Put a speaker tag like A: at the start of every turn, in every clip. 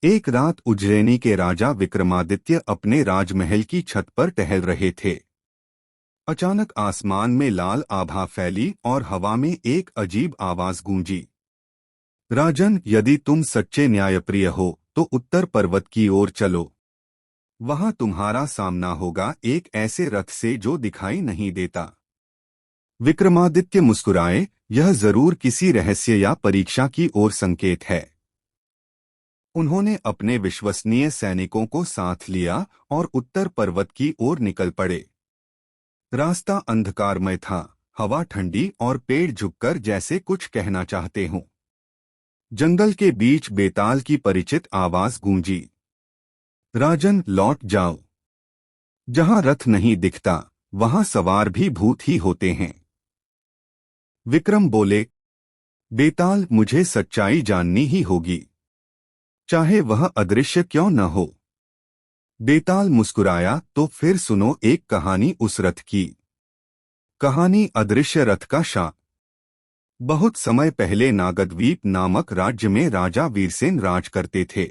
A: एक रात उज्जैनी के राजा विक्रमादित्य अपने राजमहल की छत पर टहल रहे थे। अचानक आसमान में लाल आभा फैली और हवा में एक अजीब आवाज गूंजी। राजन, यदि तुम सच्चे न्यायप्रिय हो तो उत्तर पर्वत की ओर चलो। वहां तुम्हारा सामना होगा एक ऐसे रथ से जो दिखाई नहीं देता। विक्रमादित्य मुस्कुराए, यह जरूर किसी रहस्य या परीक्षा की ओर संकेत है। उन्होंने अपने विश्वसनीय सैनिकों को साथ लिया और उत्तर पर्वत की ओर निकल पड़े। रास्ता अंधकारमय था, हवा ठंडी और पेड़ झुककर जैसे कुछ कहना चाहते हों। जंगल के बीच बेताल की परिचित आवाज गूंजी, राजन लौट जाओ। जहां रथ नहीं दिखता वहां सवार भी भूत ही होते हैं। विक्रम बोले, बेताल, मुझे सच्चाई जाननी ही होगी, चाहे वह अदृश्य क्यों न हो। बेताल मुस्कुराया, तो फिर सुनो एक कहानी उस रथ की। कहानी अदृश्य रथ का शाप। बहुत समय पहले नागद्वीप नामक राज्य में राजा वीरसेन राज करते थे।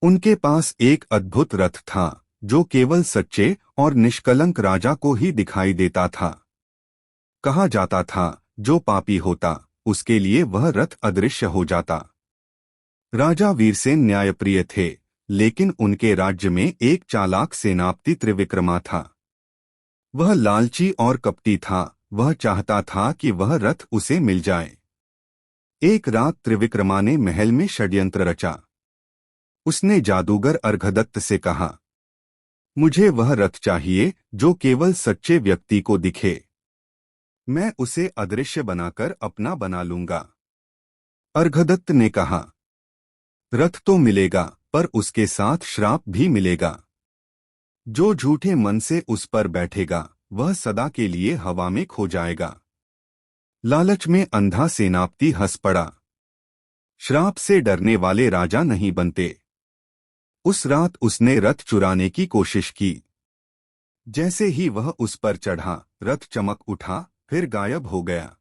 A: उनके पास एक अद्भुत रथ था जो केवल सच्चे और निष्कलंक राजा को ही दिखाई देता था। कहा जाता था जो पापी होता उसके लिए वह रथ अदृश्य हो जाता। राजा वीरसेन न्यायप्रिय थे, लेकिन उनके राज्य में एक चालाक सेनापति त्रिविक्रमा था। वह लालची और कपटी था। वह चाहता था कि वह रथ उसे मिल जाए। एक रात त्रिविक्रमा ने महल में षड्यंत्र रचा। उसने जादूगर अर्घदत्त से कहा, मुझे वह रथ चाहिए जो केवल सच्चे व्यक्ति को दिखे। मैं उसे अदृश्य बनाकर अपना बना लूंगा। अर्घदत्त ने कहा, रथ तो मिलेगा, पर उसके साथ श्राप भी मिलेगा। जो झूठे मन से उस पर बैठेगा वह सदा के लिए हवा में खो जाएगा। लालच में अंधा सेनापति हंस पड़ा। श्राप से डरने वाले राजा नहीं बनते। उस रात उसने रथ चुराने की कोशिश की। जैसे ही वह उस पर चढ़ा, रथ चमक उठा, फिर गायब हो गया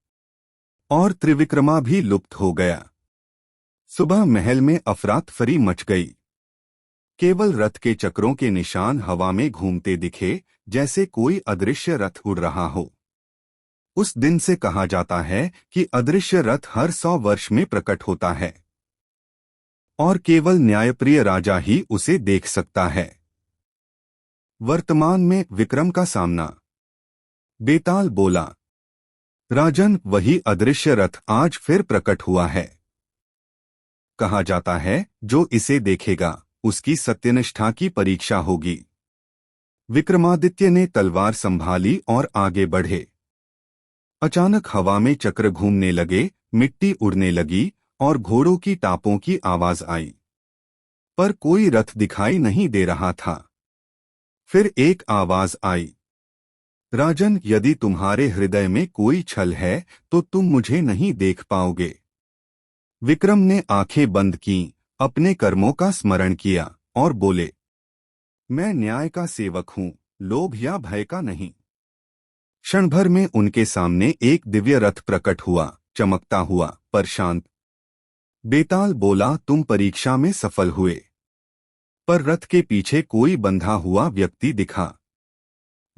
A: और त्रिविक्रमा भी लुप्त हो गया। सुबह महल में अफरातफरी मच गई। केवल रथ के चक्रों के निशान हवा में घूमते दिखे, जैसे कोई अदृश्य रथ उड़ रहा हो। उस दिन से कहा जाता है कि अदृश्य रथ हर 100 वर्ष में प्रकट होता है और केवल न्यायप्रिय राजा ही उसे देख सकता है। वर्तमान में विक्रम का सामना। बेताल बोला, राजन, वही अदृश्य रथ आज फिर प्रकट हुआ है। कहा जाता है जो इसे देखेगा उसकी सत्यनिष्ठा की परीक्षा होगी। विक्रमादित्य ने तलवार संभाली और आगे बढ़े। अचानक हवा में चक्र घूमने लगे, मिट्टी उड़ने लगी और घोड़ों की टापों की आवाज आई, पर कोई रथ दिखाई नहीं दे रहा था। फिर एक आवाज आई, राजन, यदि तुम्हारे हृदय में कोई छल है तो तुम मुझे नहीं देख पाओगे। विक्रम ने आंखें बंद कीं, अपने कर्मों का स्मरण किया और बोले, मैं न्याय का सेवक हूं, लोभ या भय का नहीं। क्षण भर में उनके सामने एक दिव्य रथ प्रकट हुआ, चमकता हुआ पर शांत। बेताल बोला, तुम परीक्षा में सफल हुए। पर रथ के पीछे कोई बंधा हुआ व्यक्ति दिखा।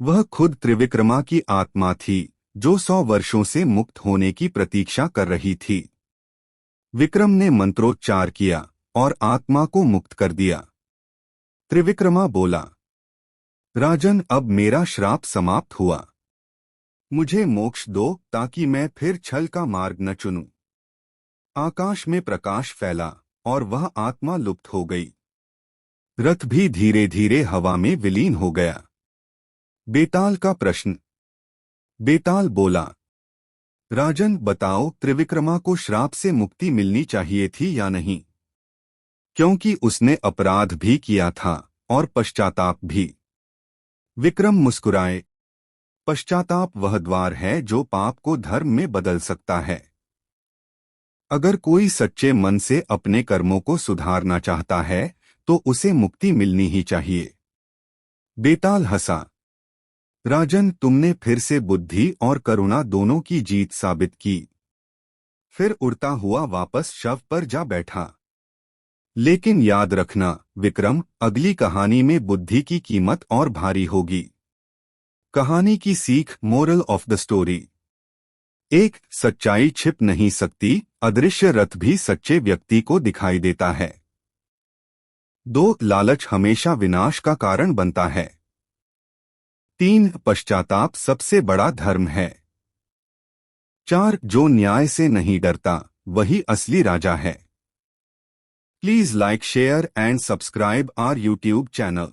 A: वह खुद त्रिविक्रमा की आत्मा थी, जो 100 वर्षों से मुक्त होने की प्रतीक्षा कर रही थी। विक्रम ने मंत्रोच्चार किया और आत्मा को मुक्त कर दिया। त्रिविक्रमा बोला, राजन, अब मेरा श्राप समाप्त हुआ। मुझे मोक्ष दो ताकि मैं फिर छल का मार्ग न चुनूं। आकाश में प्रकाश फैला और वह आत्मा लुप्त हो गई। रथ भी धीरे धीरे हवा में विलीन हो गया। बेताल का प्रश्न। बेताल बोला, राजन, बताओ, त्रिविक्रमा को श्राप से मुक्ति मिलनी चाहिए थी या नहीं? क्योंकि उसने अपराध भी किया था और पश्चाताप भी। विक्रम मुस्कुराए, पश्चाताप वह द्वार है जो पाप को धर्म में बदल सकता है। अगर कोई सच्चे मन से अपने कर्मों को सुधारना चाहता है तो उसे मुक्ति मिलनी ही चाहिए। बेताल हंसा, राजन, तुमने फिर से बुद्धि और करुणा दोनों की जीत साबित की। फिर उड़ता हुआ वापस शव पर जा बैठा। लेकिन याद रखना विक्रम, अगली कहानी में बुद्धि की कीमत और भारी होगी। कहानी की सीख, मोरल ऑफ द स्टोरी। 1. सच्चाई छिप नहीं सकती, अदृश्य रथ भी सच्चे व्यक्ति को दिखाई देता है। 2. लालच हमेशा विनाश का कारण बनता है। 3. पश्चाताप सबसे बड़ा धर्म है। 4. जो न्याय से नहीं डरता वही असली राजा है। Please like, share and subscribe our YouTube channel.